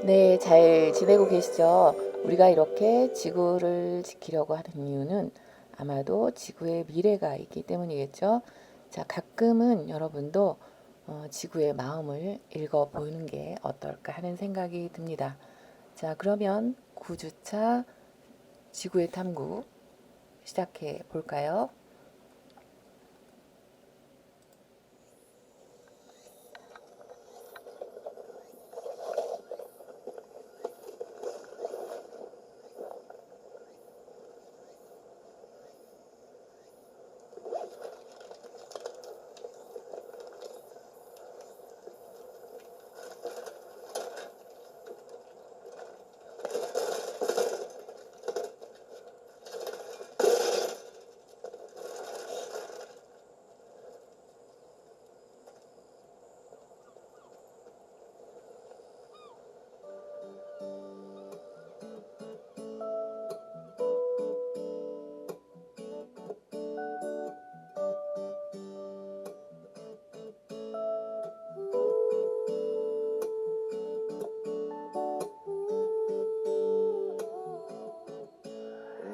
네, 잘 지내고 계시죠? 우리가 이렇게 지구를 지키려고 하는 이유는 아마도 지구의 미래가 있기 때문이겠죠? 자, 가끔은 여러분도 지구의 마음을 읽어보는 게 어떨까 하는 생각이 듭니다. 자, 그러면 9주차 지구의 탐구 시작해 볼까요?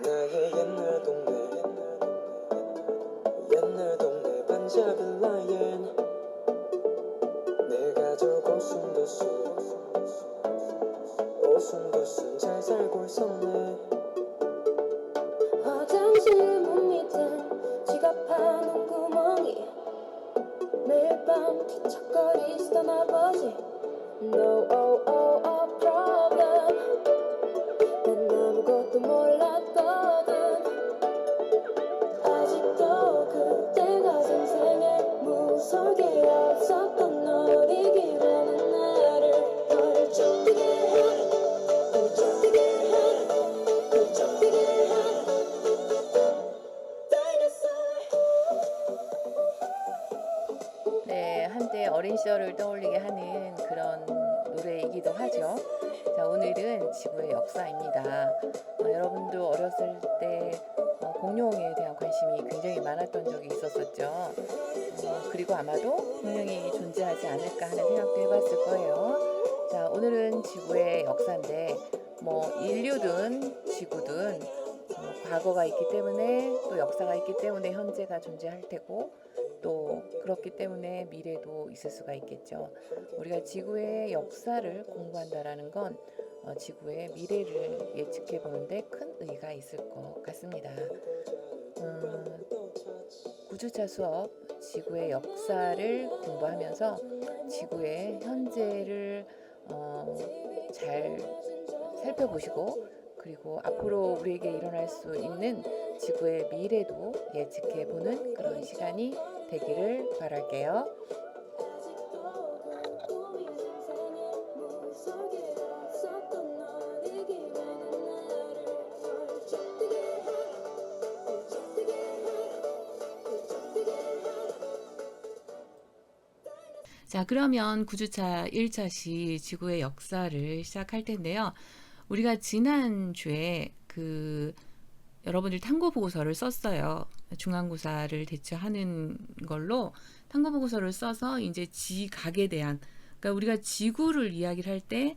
나의 옛날 동네 반잡은 라인 내 가족 오순도순 잘 살고 있었네. 화장실 문 밑엔 지갑하는 구멍이 매일 밤 뒤척거리시던 아버지 No problem 난 아무것도 몰랐거든. 아직도 그때가 생생해. 무서게 없었던 어리기라는 나를 헐쩍뛰게 해, 헐쩍뛰게 해, 헐쩍뛰게 해. 네, 한때 어린 시절을 떠올리게 하는 그런 노래이기도 하죠. 자, 오늘은 지구의 역사입니다. 여러분도 어렸을 때 공룡에 대한 관심이 굉장히 많았던 적이 있었었죠. 그리고 아마도 공룡이 존재하지 않을까 하는 생각도 해봤을 거예요. 자, 오늘은 지구의 역사인데 인류든 지구든 과거가 있기 때문에 또 역사가 있기 때문에 현재가 존재할 테고 또 그렇기 때문에 미래도 있을 수가 있겠죠. 우리가 지구의 역사를 공부한다라는 건 지구의 미래를 예측해 보는데 큰 의의가 있을 것 같습니다. 9주차 수업 지구의 역사를 공부하면서 지구의 현재를 잘 살펴보시고 그리고 앞으로 우리에게 일어날 수 있는 지구의 미래도 예측해 보는 그런 시간이 되기를 바랄게요. 자, 그러면 9주차 1차시 지구의 역사를 시작할 텐데요. 우리가 지난주에 여러분들 탐구보고서를 썼어요. 중간고사를 대처하는 걸로 탐구보고서를 써서 이제 지각에 대한, 그러니까 우리가 지구를 이야기를 할 때,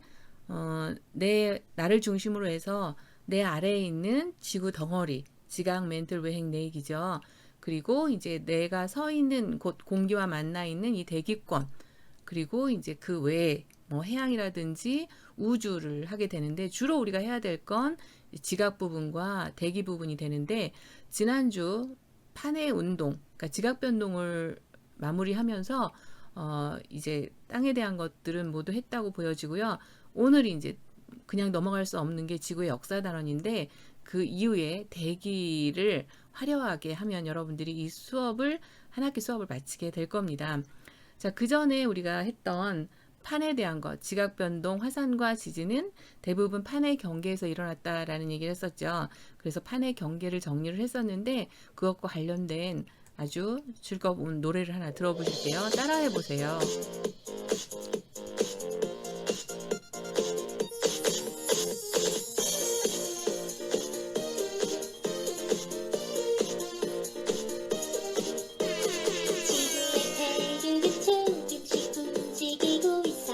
나를 중심으로 해서 내 아래에 있는 지구 덩어리, 지각 멘틀 외행 내익이죠. 그리고 이제 내가 서 있는 곳, 공기와 만나 있는 이 대기권, 그리고 이제 그 외에 해양이라든지 우주를 하게 되는데 주로 우리가 해야 될 건 지각 부분과 대기 부분이 되는데 지난주 판의 운동, 그러니까 지각 변동을 마무리하면서 이제 땅에 대한 것들은 모두 했다고 보여지고요. 오늘이 이제 그냥 넘어갈 수 없는 게 지구의 역사 단원인데 그 이후에 대기를 화려하게 하면 여러분들이 이 수업을 한 학기 수업을 마치게 될 겁니다. 자, 그 전에 우리가 했던 판에 대한 것, 지각변동, 화산과 지진은 대부분 판의 경계에서 일어났다라는 얘기를 했었죠. 그래서 판의 경계를 정리를 했었는데 그것과 관련된 아주 즐거운 노래를 하나 들어보실게요. 따라해 보세요. 지구의 대기를 움직이고 있어.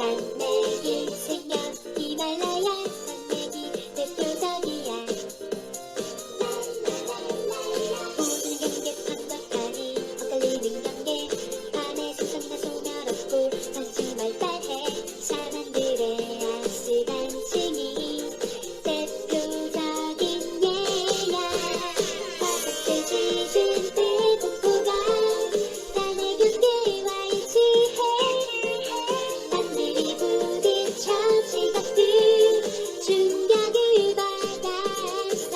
산맥이 생겨 히말라야 산맥이 대표적이야. 모든 경계 판박하니 엇갈리는 경계 밤에 세상이나 소멸없고 관심 발달해 샤만들의 아스단층이 대표적인 예야. 화산대 지진 대공포가 산의 경계와 일치해 산들이 부딪혀 지각들 충격을 받았어.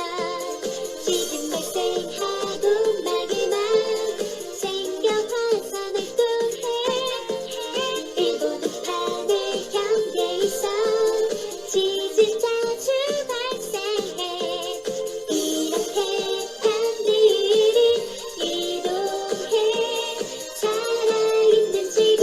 지진 발생하고 마그마 생겨 화산을 통해 일본은 판을 경계에 있어 지진 자주 발생해. 이렇게 판들이 이동해 살아있는 지구.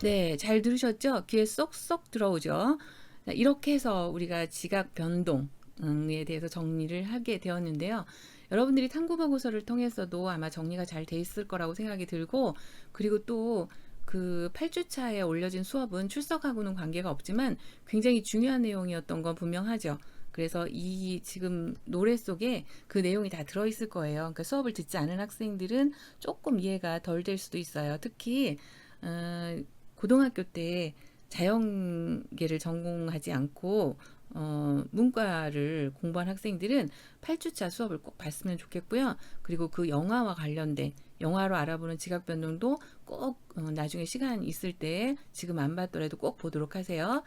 네, 잘 들으셨죠? 귀에 쏙쏙 들어오죠? 자, 이렇게 해서 우리가 지각 변동에 대해서 정리를 하게 되었는데요. 여러분들이 탐구보고서를 통해서도 아마 정리가 잘 돼 있을 거라고 생각이 들고, 그리고 또 그 8주차에 올려진 수업은 출석하고는 관계가 없지만 굉장히 중요한 내용이었던 건 분명하죠. 그래서 이 지금 노래 속에 그 내용이 다 들어있을 거예요. 그러니까 수업을 듣지 않은 학생들은 조금 이해가 덜 될 수도 있어요. 특히 고등학교 때 자연계를 전공하지 않고 문과를 공부한 학생들은 8주차 수업을 꼭 봤으면 좋겠고요. 그리고 그 영화와 관련된 영화로 알아보는 지각 변동도 꼭 나중에 시간 있을 때 지금 안 봤더라도 꼭 보도록 하세요.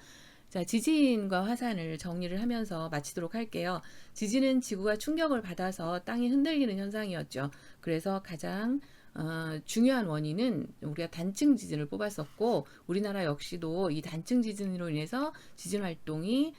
자, 지진과 화산을 정리를 하면서 마치도록 할게요. 지진은 지구가 충격을 받아서 땅이 흔들리는 현상이었죠. 그래서 가장 중요한 원인은 우리가 단층 지진을 뽑았었고, 우리나라 역시도 이 단층 지진으로 인해서 지진 활동이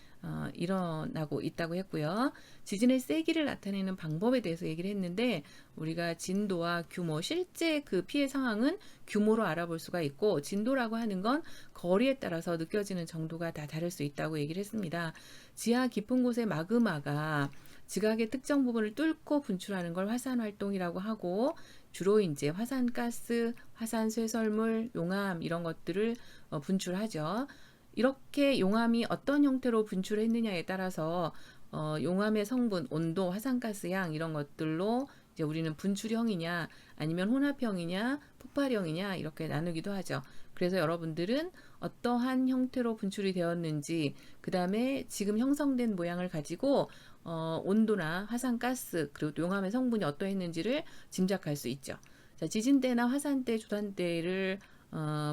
일어나고 있다고 했고요. 지진의 세기를 나타내는 방법에 대해서 얘기를 했는데, 우리가 진도와 규모, 실제 그 피해 상황은 규모로 알아볼 수가 있고, 진도라고 하는 건 거리에 따라서 느껴지는 정도가 다 다를 수 있다고 얘기를 했습니다. 지하 깊은 곳의 마그마가 지각의 특정 부분을 뚫고 분출하는 걸 화산 활동이라고 하고, 주로 이제 화산가스, 화산 쇠설물, 용암 이런 것들을 분출하죠. 이렇게 용암이 어떤 형태로 분출했느냐에 따라서 용암의 성분, 온도, 화산가스 양 이런 것들로 이제 우리는 분출형이냐 아니면 혼합형이냐 폭발형이냐 이렇게 나누기도 하죠. 그래서 여러분들은 어떠한 형태로 분출이 되었는지, 그 다음에 지금 형성된 모양을 가지고 온도나 화산가스 그리고 또 용암의 성분이 어떠했는지를 짐작할 수 있죠. 자, 지진대나 화산대, 조산대를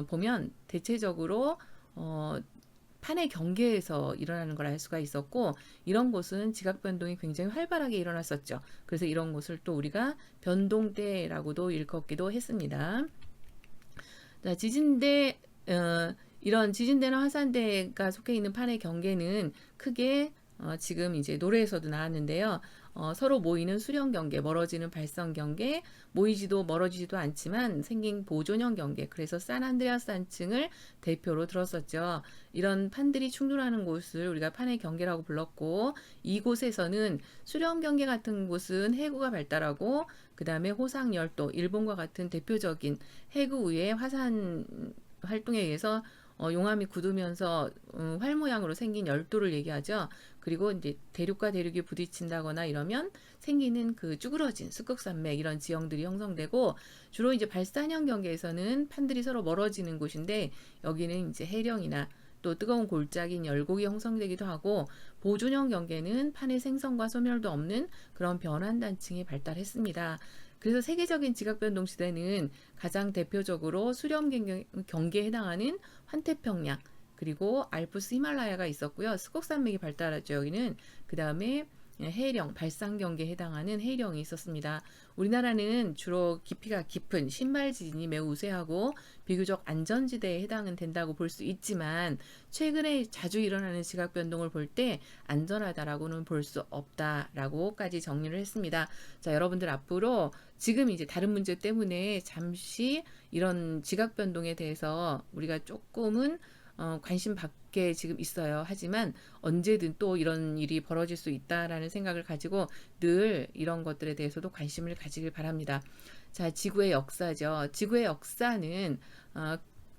보면 대체적으로 판의 경계에서 일어나는 걸 알 수가 있었고, 이런 곳은 지각 변동이 굉장히 활발하게 일어났었죠. 그래서 이런 곳을 또 우리가 변동대라고도 일컫기도 했습니다. 자, 지진대, 이런 지진대나 화산대가 속해 있는 판의 경계는 크게 지금 이제 노래에서도 나왔는데요. 서로 모이는 수령 경계, 멀어지는 발성 경계, 모이지도 멀어지지도 않지만 생긴 보존형 경계, 그래서 산안드레아스 산층을 대표로 들었었죠. 이런 판들이 충돌하는 곳을 우리가 판의 경계라고 불렀고, 이곳에서는 수령 경계 같은 곳은 해구가 발달하고, 그 다음에 호상열도, 일본과 같은 대표적인 해구 위의 화산 활동에 의해서 용암이 굳으면서 활 모양으로 생긴 열도를 얘기하죠. 그리고 이제 대륙과 대륙이 부딪힌다거나 이러면 생기는 그 쭈그러진 습극산맥 이런 지형들이 형성되고, 주로 이제 발산형 경계에서는 판들이 서로 멀어지는 곳인데, 여기는 이제 해령이나 또 뜨거운 골짜기인 열곡이 형성되기도 하고, 보존형 경계는 판의 생성과 소멸도 없는 그런 변환단층이 발달했습니다. 그래서 세계적인 지각변동 시대는 가장 대표적으로 수렴 경계에 해당하는 환태평양, 그리고 알프스 히말라야가 있었고요. 스곡산맥이 발달하죠. 여기는 그 다음에 해령, 발산 경계에 해당하는 해령이 있었습니다. 우리나라는 주로 깊이가 깊은 신발 지진이 매우 우세하고 비교적 안전지대에 해당은 된다고 볼 수 있지만, 최근에 자주 일어나는 지각 변동을 볼 때 안전하다라고는 볼 수 없다라고까지 정리를 했습니다. 자, 여러분들 앞으로 지금 이제 다른 문제 때문에 잠시 이런 지각 변동에 대해서 우리가 조금은 관심 밖에 지금 있어요. 하지만 언제든 또 이런 일이 벌어질 수 있다라는 생각을 가지고 늘 이런 것들에 대해서도 관심을 가지길 바랍니다. 자, 지구의 역사죠. 지구의 역사는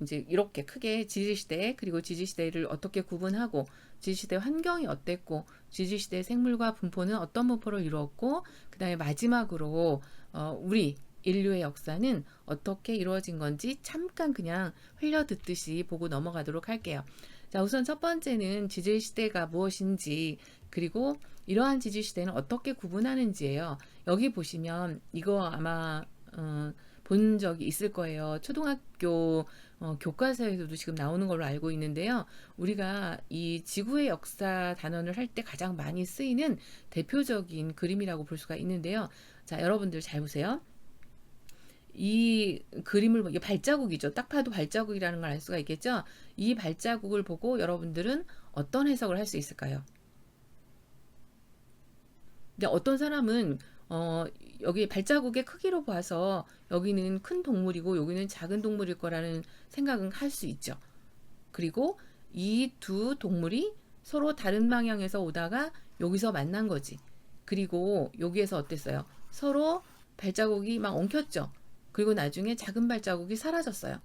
이제 이렇게 크게 지질시대, 그리고 지질시대를 어떻게 구분하고, 지질시대 환경이 어땠고, 지질시대 생물과 분포는 어떤 분포를 이루었고, 그 다음에 마지막으로 우리 인류의 역사는 어떻게 이루어진 건지 잠깐 그냥 흘려듣듯이 보고 넘어가도록 할게요. 자, 우선 첫 번째는 지질시대가 무엇인지, 그리고 이러한 지질시대는 어떻게 구분하는지예요. 여기 보시면 이거 아마 본 적이 있을 거예요. 초등학교 교과서에서도 지금 나오는 걸로 알고 있는데요. 우리가 이 지구의 역사 단원을 할 때 가장 많이 쓰이는 대표적인 그림이라고 볼 수가 있는데요. 자, 여러분들 잘 보세요. 이 그림을 이게 발자국이죠. 딱 봐도 발자국이라는 걸 알 수가 있겠죠. 이 발자국을 보고 여러분들은 어떤 해석을 할 수 있을까요? 근데 어떤 사람은 여기 발자국의 크기로 봐서 여기는 큰 동물이고 여기는 작은 동물일 거라는 생각은 할 수 있죠. 그리고 이 두 동물이 서로 다른 방향에서 오다가 여기서 만난 거지. 그리고 여기에서 어땠어요? 서로 발자국이 막 엉켰죠. 그리고 나중에 작은 발자국이 사라졌어요.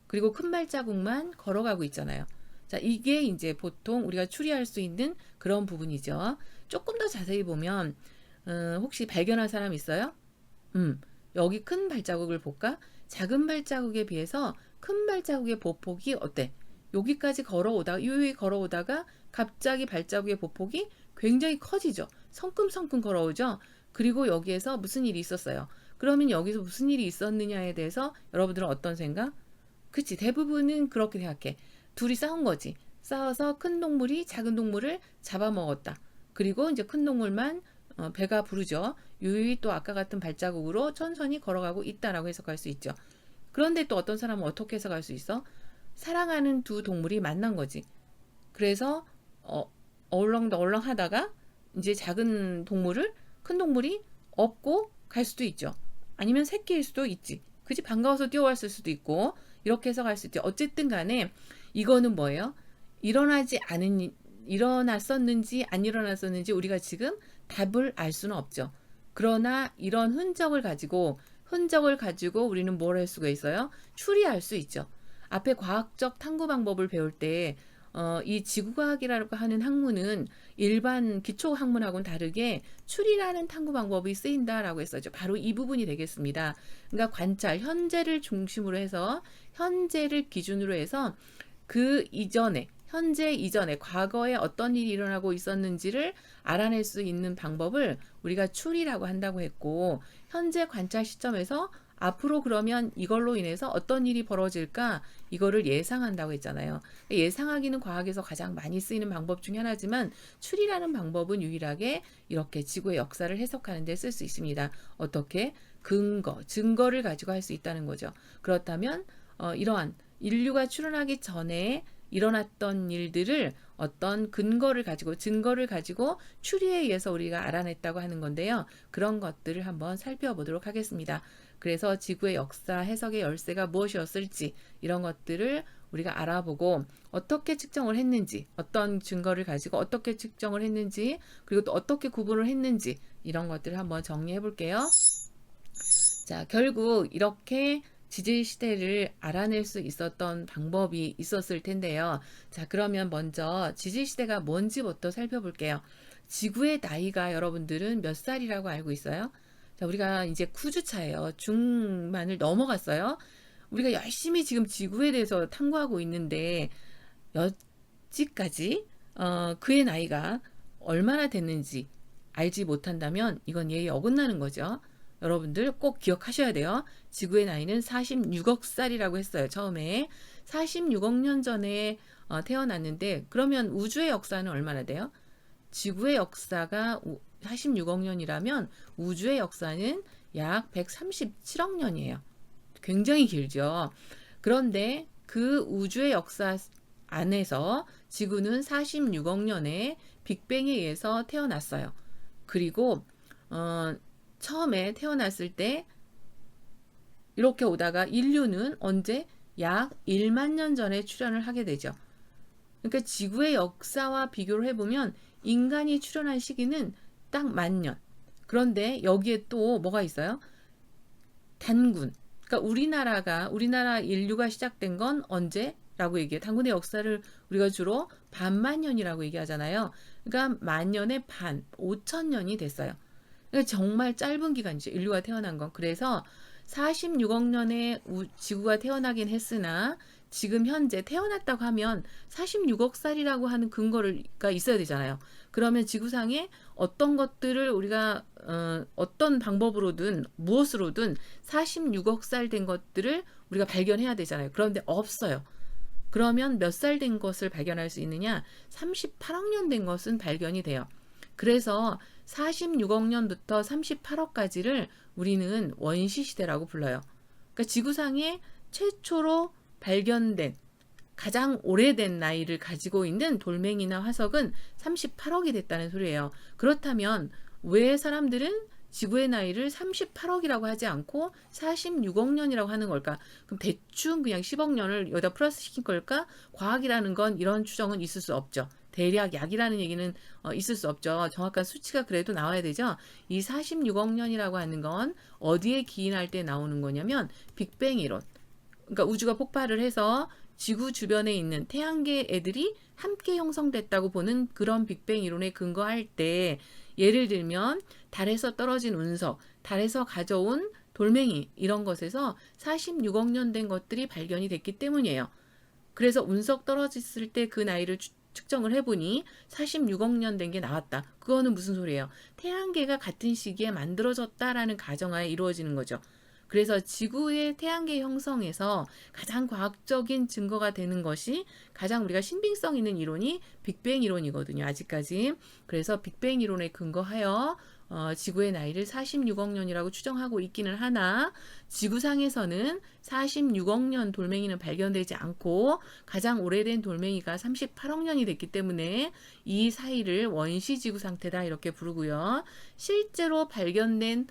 그리고 큰 발자국만 걸어가고 있잖아요. 자, 이게 이제 보통 우리가 추리할 수 있는 그런 부분이죠. 조금 더 자세히 보면 혹시 발견한 사람 있어요? 여기 큰 발자국을 볼까? 작은 발자국에 비해서 큰 발자국의 보폭이 어때? 여기까지 걸어오다가 갑자기 발자국의 보폭이 굉장히 커지죠. 성큼성큼 걸어오죠. 그리고 여기에서 무슨 일이 있었어요? 그러면 여기서 무슨 일이 있었느냐에 대해서 여러분들은 어떤 생각? 그치, 대부분은 그렇게 생각해. 둘이 싸운 거지. 싸워서 큰 동물이 작은 동물을 잡아먹었다. 그리고 이제 큰 동물만 배가 부르죠. 유유히 또 아까 같은 발자국으로 천천히 걸어가고 있다라고 해석할 수 있죠. 그런데 또 어떤 사람은 어떻게 해석할 수 있어? 사랑하는 두 동물이 만난 거지. 그래서 얼렁덜렁 하다가 이제 작은 동물을 큰 동물이 업고 갈 수도 있죠. 아니면 새끼일 수도 있지. 그치? 반가워서 뛰어왔을 수도 있고 이렇게 해석할 수 있죠. 어쨌든 간에 이거는 뭐예요? 일어났었는지 안 일어났었는지 우리가 지금 답을 알 수는 없죠. 그러나 이런 흔적을 가지고 우리는 뭘 할 수가 있어요? 추리할 수 있죠. 앞에 과학적 탐구 방법을 배울 때 이 지구과학이라고 하는 학문은 일반 기초 학문하고는 다르게 추리라는 탐구 방법이 쓰인다라고 했었죠. 바로 이 부분이 되겠습니다. 그러니까 관찰, 현재를 중심으로 해서 현재를 기준으로 해서 현재 이전에 과거에 어떤 일이 일어나고 있었는지를 알아낼 수 있는 방법을 우리가 추리라고 한다고 했고, 현재 관찰 시점에서 앞으로 그러면 이걸로 인해서 어떤 일이 벌어질까 이거를 예상한다고 했잖아요. 예상하기는 과학에서 가장 많이 쓰이는 방법 중에 하나지만 추리라는 방법은 유일하게 이렇게 지구의 역사를 해석하는 데 쓸 수 있습니다. 어떻게? 증거를 가지고 할 수 있다는 거죠. 그렇다면 이러한 인류가 출현하기 전에 일어났던 일들을 어떤 증거를 가지고 추리에 의해서 우리가 알아냈다고 하는 건데요. 그런 것들을 한번 살펴보도록 하겠습니다. 그래서 지구의 역사 해석의 열쇠가 무엇이었을지 이런 것들을 우리가 알아보고 어떻게 측정을 했는지, 어떤 증거를 가지고 어떻게 측정을 했는지, 그리고 또 어떻게 구분을 했는지 이런 것들을 한번 정리해 볼게요. 자, 결국 이렇게 지질 시대를 알아낼 수 있었던 방법이 있었을 텐데요. 자, 그러면 먼저 지질 시대가 뭔지부터 살펴볼게요. 지구의 나이가 여러분들은 몇 살이라고 알고 있어요? 자, 우리가 이제 9주차예요. 중반을 넘어갔어요. 우리가 열심히 지금 지구에 대해서 탐구하고 있는데 여지까지 그의 나이가 얼마나 됐는지 알지 못한다면 이건 예의 어긋나는 거죠. 여러분들 꼭 기억하셔야 돼요. 지구의 나이는 46억 살이라고 했어요. 처음에 46억 년 전에 태어났는데 그러면 우주의 역사는 얼마나 돼요? 지구의 역사가 46억 년이라면 우주의 역사는 약 137억 년이에요. 굉장히 길죠. 그런데 그 우주의 역사 안에서 지구는 46억 년에 빅뱅에 의해서 태어났어요. 그리고 처음에 태어났을 때 이렇게 오다가 인류는 언제 약 1만 년 전에 출현을 하게 되죠. 그러니까 지구의 역사와 비교를 해보면 인간이 출현한 시기는 딱 10,000년. 그런데 여기에 또 뭐가 있어요? 단군. 그러니까 우리나라 인류가 시작된 건 언제라고 얘기해요. 단군의 역사를 우리가 주로 반만 년이라고 얘기하잖아요. 그러니까 만 년의 반, 5,000년이 됐어요. 그러니까 정말 짧은 기간이죠. 인류가 태어난 건. 그래서 46억 년에 지구가 태어나긴 했으나 지금 현재 태어났다고 하면 46억 살이라고 하는 근거가 있어야 되잖아요. 그러면 지구상에 어떤 것들을 우리가 어떤 방법으로든 무엇으로든 46억 살 된 것들을 우리가 발견해야 되잖아요. 그런데 없어요. 그러면 몇 살 된 것을 발견할 수 있느냐? 38억 년 된 것은 발견이 돼요. 그래서 46억 년부터 38억까지를 우리는 원시 시대라고 불러요. 그러니까 지구상에 최초로 발견된 가장 오래된 나이를 가지고 있는 돌멩이나 화석은 38억이 됐다는 소리예요. 그렇다면 왜 사람들은 지구의 나이를 38억이라고 하지 않고 46억 년이라고 하는 걸까? 그럼 대충 그냥 10억 년을 여기다 플러스 시킨 걸까? 과학이라는 건 이런 추정은 있을 수 없죠. 대략 약이라는 얘기는 있을 수 없죠. 정확한 수치가 그래도 나와야 되죠. 이 46억 년이라고 하는 건 어디에 기인할 때 나오는 거냐면 빅뱅 이론. 그러니까 우주가 폭발을 해서 지구 주변에 있는 태양계 애들이 함께 형성됐다고 보는 그런 빅뱅 이론에 근거할 때 예를 들면 달에서 떨어진 운석, 달에서 가져온 돌멩이 이런 것에서 46억 년 된 것들이 발견이 됐기 때문이에요. 그래서 운석 떨어졌을 때 그 나이를 측정을 해보니 46억 년 된 게 나왔다. 그거는 무슨 소리예요? 태양계가 같은 시기에 만들어졌다라는 가정하에 이루어지는 거죠. 그래서 지구의 태양계 형성에서 가장 과학적인 증거가 되는 것이 가장 우리가 신빙성 있는 이론이 빅뱅 이론이거든요. 아직까지. 그래서 빅뱅 이론에 근거하여 지구의 나이를 46억 년이라고 추정하고 있기는 하나 지구상에서는 46억 년 돌멩이는 발견되지 않고 가장 오래된 돌멩이가 38억 년이 됐기 때문에 이 사이를 원시지구 상태다 이렇게 부르고요. 실제로 발견된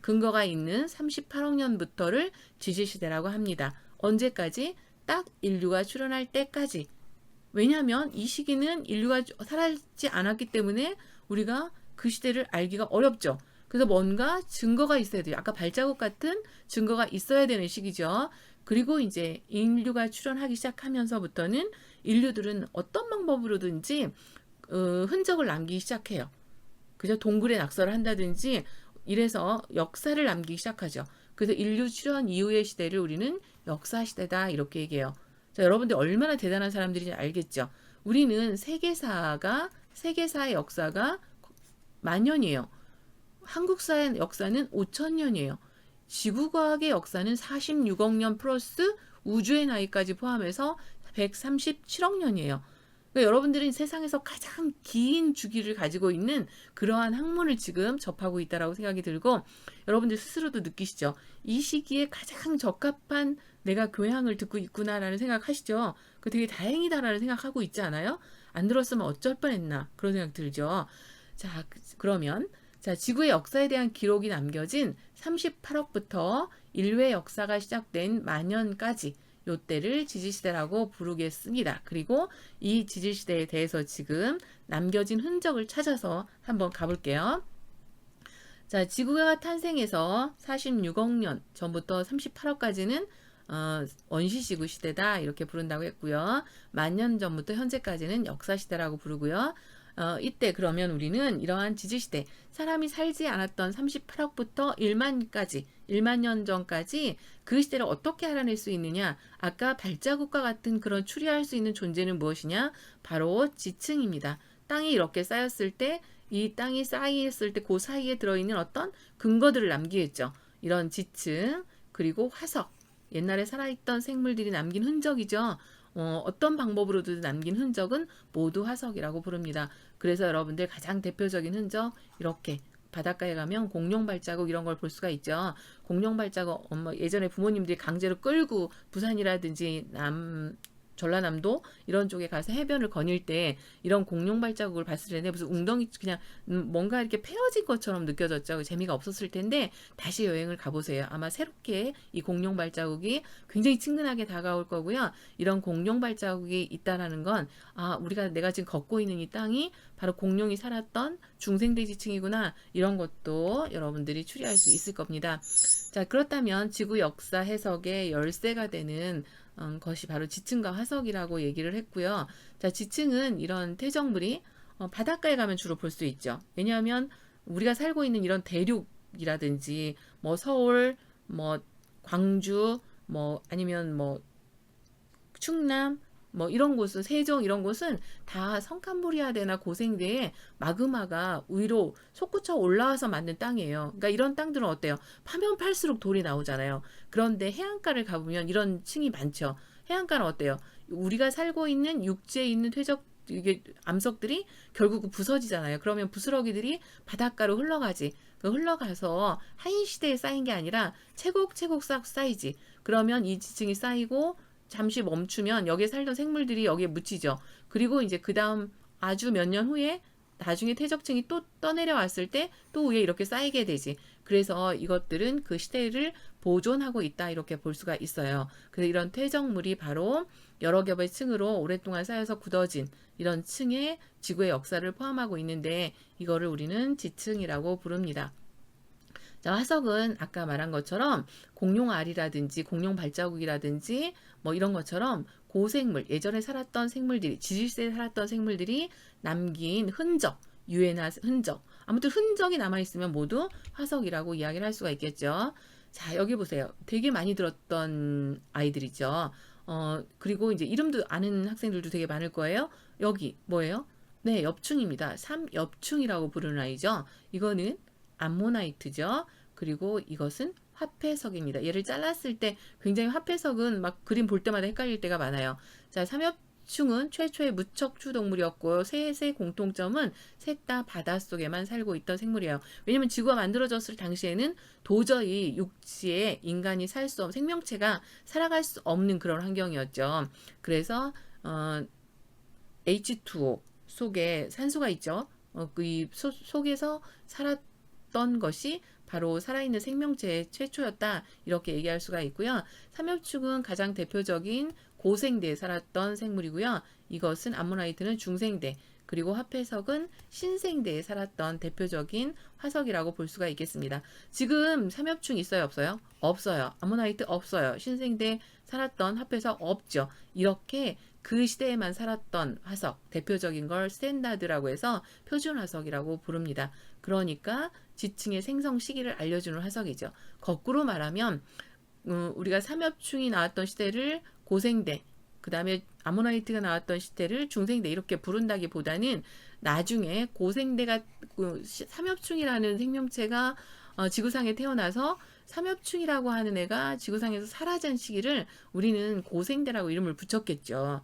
근거가 있는 38억 년부터를 지질시대라고 합니다. 언제까지? 딱 인류가 출현할 때까지. 왜냐하면 이 시기는 인류가 살아있지 않았기 때문에 우리가 그 시대를 알기가 어렵죠. 그래서 뭔가 증거가 있어야 돼요. 아까 발자국 같은 증거가 있어야 되는 시기죠. 그리고 이제 인류가 출현하기 시작하면서부터는 인류들은 어떤 방법으로든지 흔적을 남기기 시작해요. 그죠? 동굴에 낙서를 한다든지 이래서 역사를 남기기 시작하죠. 그래서 인류 출현 이후의 시대를 우리는 역사 시대다 이렇게 얘기해요. 자, 여러분들 얼마나 대단한 사람들인지 알겠죠? 우리는 세계사의 역사가 만년이에요. 한국사의 역사는 5,000년이에요. 지구과학의 역사는 46억 년 플러스 우주의 나이까지 포함해서 137억 년이에요. 그러니까 여러분들은 세상에서 가장 긴 주기를 가지고 있는 그러한 학문을 지금 접하고 있다라고 생각이 들고 여러분들 스스로도 느끼시죠? 이 시기에 가장 적합한 내가 교양을 듣고 있구나라는 생각하시죠? 그 되게 다행이다라는 생각하고 있지 않아요? 안 들었으면 어쩔 뻔했나 그런 생각 들죠? 자, 그러면 지구의 역사에 대한 기록이 남겨진 38억부터 인류의 역사가 시작된 만년까지 요때를 지질시대라고 부르겠습니다. 그리고 이 지질시대에 대해서 지금 남겨진 흔적을 찾아서 한번 가볼게요. 자, 지구가 탄생해서 46억 년 전부터 38억까지는 원시지구 시대다 이렇게 부른다고 했고요. 만년 전부터 현재까지는 역사시대라고 부르고요. 이때 그러면 우리는 이러한 지질시대, 사람이 살지 않았던 38억부터 1만 년 전까지 그 시대를 어떻게 알아낼 수 있느냐? 아까 발자국과 같은 그런 추리할 수 있는 존재는 무엇이냐? 바로 지층입니다. 땅이 이렇게 쌓였을 때, 이 땅이 쌓였을 때 그 사이에 들어있는 어떤 근거들을 남기겠죠. 이런 지층, 그리고 화석, 옛날에 살아있던 생물들이 남긴 흔적이죠. 어떤 방법으로든 남긴 흔적은 모두 화석이라고 부릅니다. 그래서 여러분들 가장 대표적인 흔적 이렇게 바닷가에 가면 공룡 발자국 이런 걸 볼 수가 있죠. 공룡 발자국 예전에 부모님들이 강제로 끌고 부산이라든지 전라남도 이런 쪽에 가서 해변을 거닐 때 이런 공룡 발자국을 봤을 텐데 무슨 웅덩이 그냥 뭔가 이렇게 패어진 것처럼 느껴졌죠. 재미가 없었을 텐데 다시 여행을 가보세요. 아마 새롭게 이 공룡 발자국이 굉장히 친근하게 다가올 거고요. 이런 공룡 발자국이 있다라는 건 내가 지금 걷고 있는 이 땅이 바로 공룡이 살았던 중생대지층이구나. 이런 것도 여러분들이 추리할 수 있을 겁니다. 자, 그렇다면 지구 역사 해석의 열쇠가 되는 것이 바로 지층과 화석이라고 얘기를 했고요. 자, 지층은 이런 퇴적물이 바닷가에 가면 주로 볼 수 있죠. 왜냐하면 우리가 살고 있는 이런 대륙이라든지 뭐 서울, 뭐 광주, 뭐 아니면 뭐 충남, 뭐 이런 곳은 세종 이런 곳은 다 성캄브리아대나 고생대에 마그마가 위로 솟구쳐 올라와서 만든 땅이에요. 그러니까 이런 땅들은 어때요? 파면 팔수록 돌이 나오잖아요. 그런데 해안가를 가보면 이런 층이 많죠. 해안가는 어때요? 우리가 살고 있는 육지에 있는 이게 암석들이 결국 부서지잖아요. 그러면 부스러기들이 바닷가로 흘러가지. 흘러가서 한 시대에 쌓인 게 아니라 채곡채곡 싹 쌓이지. 그러면 이 지층이 쌓이고 잠시 멈추면 여기에 살던 생물들이 여기에 묻히죠. 그리고 이제 그 다음 아주 몇 년 후에 나중에 퇴적층이 또 떠내려왔을 때 또 위에 이렇게 쌓이게 되지. 그래서 이것들은 그 시대를 보존하고 있다 이렇게 볼 수가 있어요. 그래서 이런 퇴적물이 바로 여러 겹의 층으로 오랫동안 쌓여서 굳어진 이런 층의 지구의 역사를 포함하고 있는데 이거를 우리는 지층이라고 부릅니다. 자, 화석은 아까 말한 것처럼 공룡알이라든지 공룡 발자국이라든지 뭐 이런 것처럼 고생물, 예전에 살았던 생물들이, 지질세에 살았던 생물들이 남긴 흔적, 유해나 흔적, 아무튼 흔적이 남아있으면 모두 화석이라고 이야기를 할 수가 있겠죠. 자, 여기 보세요. 되게 많이 들었던 아이들이죠. 그리고 이제 이름도 아는 학생들도 되게 많을 거예요. 여기 뭐예요? 네, 엽충입니다. 삼엽충이라고 부르는 아이죠. 이거는 암모나이트죠. 그리고 이것은 화폐석입니다. 얘를 잘랐을 때 굉장히 화폐석은 막 그림 볼 때마다 헷갈릴 때가 많아요. 자, 삼엽충은 최초의 무척추 동물이었고 셋의 공통점은 셋 다 바닷속에만 살고 있던 생물이에요. 왜냐면 지구가 만들어졌을 당시에는 도저히 육지에 인간이 살 수 없는 생명체가 살아갈 수 없는 그런 환경이었죠. 그래서 H2O 속에 산소가 있죠. 이 속에서 살았던 것이 바로 살아있는 생명체의 최초였다 이렇게 얘기할 수가 있고요. 삼엽충은 가장 대표적인 고생대에 살았던 생물이고요. 이것은 암모나이트는 중생대 그리고 화폐석은 신생대에 살았던 대표적인 화석이라고 볼 수가 있겠습니다. 지금 삼엽충 있어요 없어요? 없어요. 암모나이트 없어요. 신생대에 살았던 화폐석 없죠. 이렇게 그 시대에만 살았던 화석, 대표적인 걸 스탠다드라고 해서 표준 화석이라고 부릅니다. 그러니까 지층의 생성 시기를 알려주는 화석이죠. 거꾸로 말하면 우리가 삼엽충이 나왔던 시대를 고생대, 그 다음에 아모나이트가 나왔던 시대를 중생대 이렇게 부른다기보다는 나중에 고생대가 삼엽충이라는 생명체가 지구상에 태어나서 삼엽충이라고 하는 애가 지구상에서 사라진 시기를 우리는 고생대라고 이름을 붙였겠죠.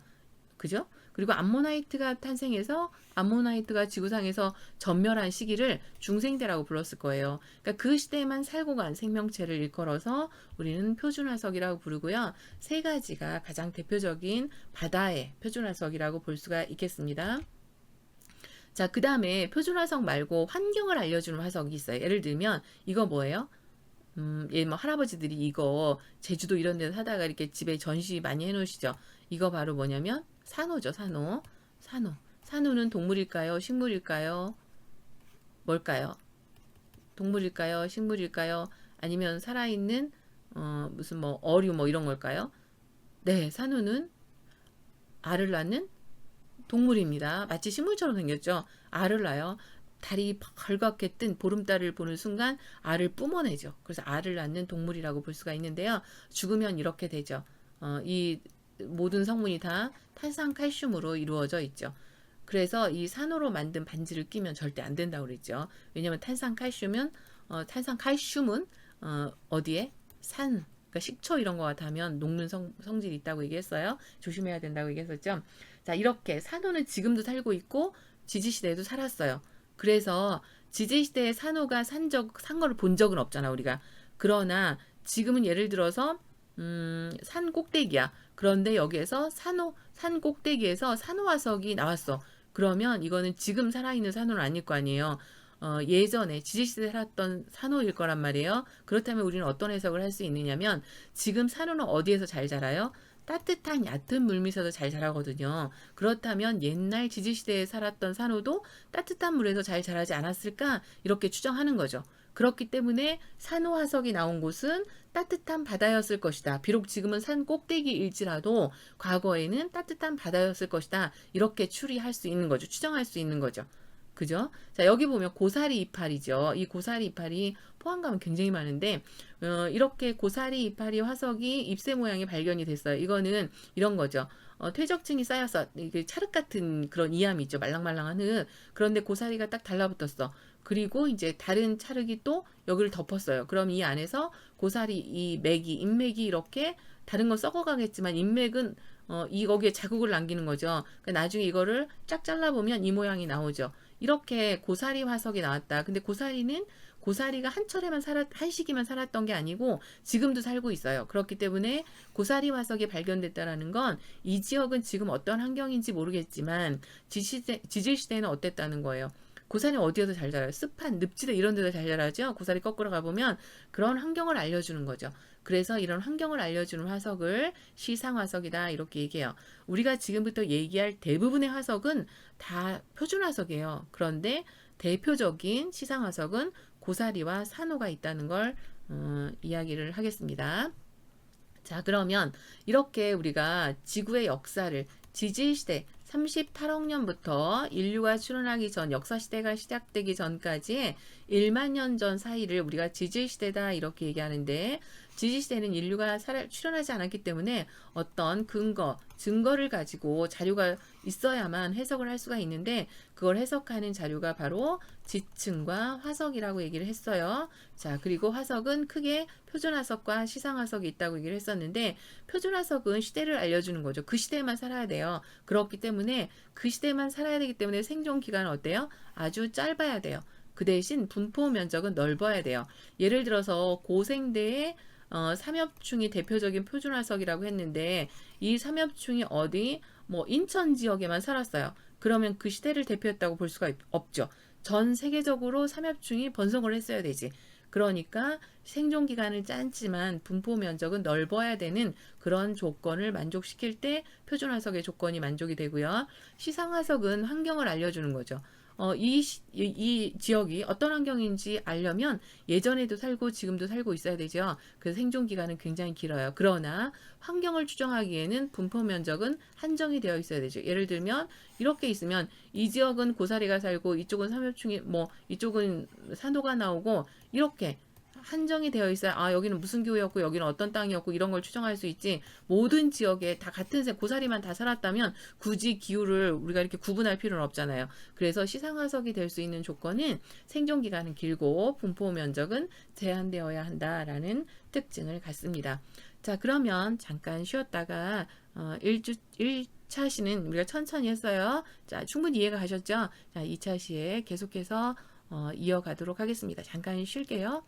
그죠? 그리고 암모나이트가 탄생해서 암모나이트가 지구상에서 전멸한 시기를 중생대라고 불렀을 거예요. 그러니까 그 시대에만 살고 간 생명체를 일컬어서 우리는 표준화석이라고 부르고요. 세 가지가 가장 대표적인 바다의 표준화석이라고 볼 수가 있겠습니다. 자, 그 다음에 표준화석 말고 환경을 알려주는 화석이 있어요. 예를 들면 이거 뭐예요? 뭐 할아버지들이 이거 제주도 이런 데서 사다가 이렇게 집에 전시 많이 해놓으시죠. 이거 바로 뭐냐면 산호죠. 산호는 동물일까요? 식물일까요? 뭘까요? 동물일까요? 식물일까요? 아니면 살아있는 무슨 뭐 어류 뭐 이런 걸까요? 네, 산호는 알을 낳는 동물입니다. 마치 식물처럼 생겼죠. 알을 낳아요. 달이 벌겋게 뜬 보름달을 보는 순간 알을 뿜어내죠. 그래서 알을 낳는 동물이라고 볼 수가 있는데요. 죽으면 이렇게 되죠. 이 모든 성분이 다 탄산칼슘으로 이루어져 있죠. 그래서 이 산호로 만든 반지를 끼면 절대 안 된다고 그랬죠. 왜냐하면 탄산칼슘은 어디에? 그러니까 식초 이런 거 같으면 녹는 성질이 있다고 얘기했어요. 조심해야 된다고 얘기했었죠. 자, 이렇게 산호는 지금도 살고 있고 지지시대에도 살았어요. 그래서 지지시대에 산호가 산 거를 본 적은 없잖아 우리가. 그러나 지금은 예를 들어서 산 꼭대기야. 그런데 여기에서 산 꼭대기에서 산호화석이 나왔어. 그러면 이거는 지금 살아있는 산호는 아닐 거 아니에요. 예전에 지질시대에 살았던 산호일 거란 말이에요. 그렇다면 우리는 어떤 해석을 할 수 있느냐면 지금 산호는 어디에서 잘 자라요? 따뜻한 얕은 물밑에서 잘 자라거든요. 그렇다면 옛날 지질시대에 살았던 산호도 따뜻한 물에서 잘 자라지 않았을까? 이렇게 추정하는 거죠. 그렇기 때문에 산호화석이 나온 곳은 따뜻한 바다였을 것이다. 비록 지금은 산 꼭대기일지라도 과거에는 따뜻한 바다였을 것이다. 이렇게 추리할 수 있는 거죠. 추정할 수 있는 거죠. 그죠? 자, 여기 보면 고사리 이파리죠. 이 고사리 이파리 포항 가면 굉장히 많은데 이렇게 고사리 이파리 화석이 잎새 모양이 발견이 됐어요. 이거는 이런 거죠. 퇴적층이 쌓여서 이게 찰흙 같은 그런 이암이 있죠. 말랑말랑한 흙. 그런데 고사리가 딱 달라붙었어. 그리고 이제 다른 찰흙이 또 여기를 덮었어요. 그럼 이 안에서 고사리 이 맥이 잎맥이 이렇게 다른 건 썩어가겠지만 잎맥은 거기에 자국을 남기는 거죠. 그러니까 나중에 이거를 쫙 잘라보면 이 모양이 나오죠. 이렇게 고사리 화석이 나왔다. 근데 고사리가 한 시기만 살았던 게 아니고 지금도 살고 있어요. 그렇기 때문에 고사리 화석이 발견됐다라는 건 이 지역은 지금 어떤 환경인지 모르겠지만 지질시대에는 어땠다는 거예요. 고사리 어디에서 잘 자라요? 습한 늪지대 이런 데서 잘 자라죠. 고사리 거꾸로 가보면 그런 환경을 알려주는 거죠. 그래서 이런 환경을 알려주는 화석을 시상화석이다 이렇게 얘기해요. 우리가 지금부터 얘기할 대부분의 화석은 다 표준화석이에요. 그런데 대표적인 시상화석은 고사리와 산호가 있다는 걸 이야기를 하겠습니다. 자, 그러면 이렇게 우리가 지구의 역사를 지질시대 38억 년부터 인류가 출현하기 전 역사시대가 시작되기 전까지의 1만 년 전 사이를 우리가 지질시대다 이렇게 얘기하는데 지질시대는 인류가 출현하지 않았기 때문에 어떤 증거를 가지고 자료가 있어야만 해석을 할 수가 있는데 그걸 해석하는 자료가 바로 지층과 화석이라고 얘기를 했어요. 자, 그리고 화석은 크게 표준화석과 시상화석이 있다고 얘기를 했었는데 표준화석은 시대를 알려주는 거죠. 그 시대에만 살아야 돼요. 그렇기 때문에 그 시대에만 살아야 되기 때문에 생존 기간은 어때요? 아주 짧아야 돼요. 그 대신 분포 면적은 넓어야 돼요. 예를 들어서 고생대의 삼엽충이 대표적인 표준화석이라고 했는데 이 삼엽충이 어디 인천 지역에만 살았어요. 그러면 그 시대를 대표했다고 볼 수가 없죠. 전 세계적으로 삼엽충이 번성을 했어야 되지. 그러니까 생존 기간은 짧지만 분포 면적은 넓어야 되는 그런 조건을 만족시킬 때 표준화석의 조건이 만족이 되고요. 시상화석은 환경을 알려주는 거죠. 이 지역이 어떤 환경인지 알려면 예전에도 살고 지금도 살고 있어야 되죠. 그래서 생존 기간은 굉장히 길어요. 그러나 환경을 추정하기에는 분포 면적은 한정이 되어 있어야 되죠. 예를 들면 이렇게 있으면 이 지역은 고사리가 살고 이쪽은 삼엽충이 이쪽은 산호가 나오고 이렇게 한정이 되어 있어야 여기는 무슨 기후였고 여기는 어떤 땅이었고 이런 걸 추정할 수 있지. 모든 지역에 다 같은 고사리만 다 살았다면 굳이 기후를 우리가 이렇게 구분할 필요는 없잖아요. 그래서 시상화석이 될 수 있는 조건은 생존 기간은 길고 분포 면적은 제한되어야 한다라는 특징을 갖습니다. 자, 그러면 잠깐 쉬었다가 1차 시는 우리가 천천히 했어요. 자, 충분히 이해가 가셨죠? 자, 2차 시에 계속해서 이어가도록 하겠습니다. 잠깐 쉴게요.